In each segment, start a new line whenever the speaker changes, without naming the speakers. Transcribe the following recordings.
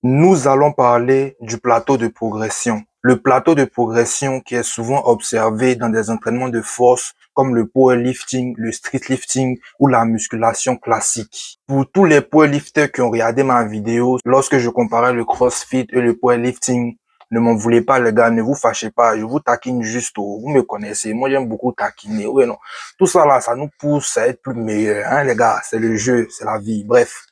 Nous allons parler du plateau de progression. Le plateau de progression qui est souvent observé dans des entraînements de force comme le powerlifting, le streetlifting ou la musculation classique. Pour tous les powerlifters qui ont regardé ma vidéo, lorsque je comparais le CrossFit et le powerlifting, ne m'en voulez pas les gars, ne vous fâchez pas, je vous taquine juste, vous me connaissez, moi j'aime beaucoup taquiner, oui non. Tout ça là, ça nous pousse à être plus meilleurs, hein les gars, c'est le jeu, c'est la vie, bref.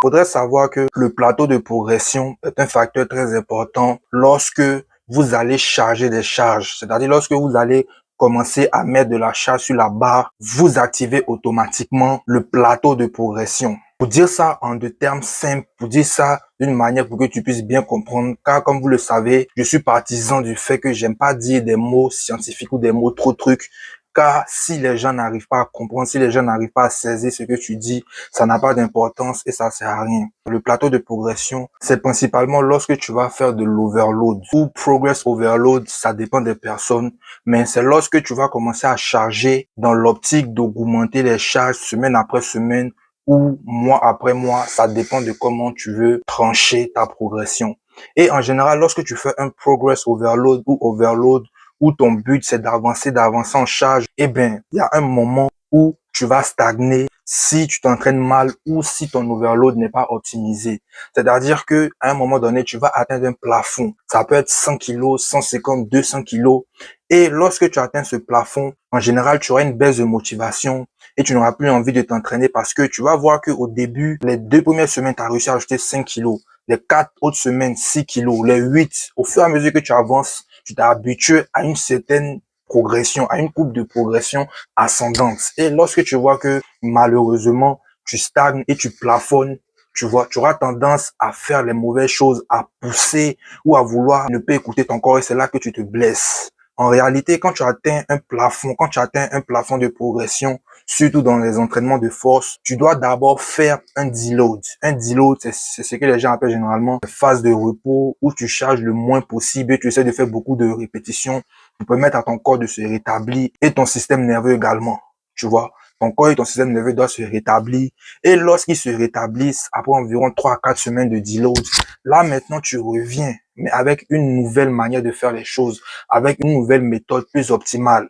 Faudrait savoir que le plateau de progression est un facteur très important lorsque vous allez charger des charges. C'est-à-dire lorsque vous allez commencer à mettre de la charge sur la barre, vous activez automatiquement le plateau de progression. Pour dire ça en deux termes simples, pour dire ça d'une manière pour que tu puisses bien comprendre, car comme vous le savez, je suis partisan du fait que j'aime pas dire des mots scientifiques ou des mots trop trucs. Car si les gens n'arrivent pas à comprendre, si les gens n'arrivent pas à saisir ce que tu dis, ça n'a pas d'importance et ça sert à rien. Le plateau de progression, c'est principalement lorsque tu vas faire de l'overload ou progress overload, ça dépend des personnes, mais c'est lorsque tu vas commencer à charger dans l'optique d'augmenter les charges semaine après semaine ou mois après mois, ça dépend de comment tu veux trancher ta progression. Et en général, lorsque tu fais un progress overload ou overload, où ton but c'est d'avancer en charge, eh bien, il y a un moment où tu vas stagner si tu t'entraînes mal ou si ton overload n'est pas optimisé. C'est-à-dire que à un moment donné, tu vas atteindre un plafond. Ça peut être 100 kilos, 150, 200 kilos. Et lorsque tu atteins ce plafond, en général, tu auras une baisse de motivation et tu n'auras plus envie de t'entraîner parce que tu vas voir qu'au début, les 2 premières semaines, tu as réussi à ajouter 5 kilos. Les 4 autres semaines, 6 kilos. Les 8, au fur et à mesure que tu avances, tu t'es habitué à une certaine progression, à une courbe de progression ascendante. Et lorsque tu vois que malheureusement, tu stagnes et tu plafonnes, tu vois, tu auras tendance à faire les mauvaises choses, à pousser ou à vouloir ne pas écouter ton corps et c'est là que tu te blesses. En réalité, quand tu atteins un plafond de progression, surtout dans les entraînements de force, tu dois d'abord faire un deload. Un deload, c'est ce que les gens appellent généralement une phase de repos où tu charges le moins possible et tu essaies de faire beaucoup de répétitions pour permettre à ton corps de se rétablir et ton système nerveux également. Tu vois, ton corps et ton système nerveux doivent se rétablir et lorsqu'ils se rétablissent, après environ 3 à 4 semaines de deload, là maintenant tu reviens, mais avec une nouvelle manière de faire les choses, avec une nouvelle méthode plus optimale.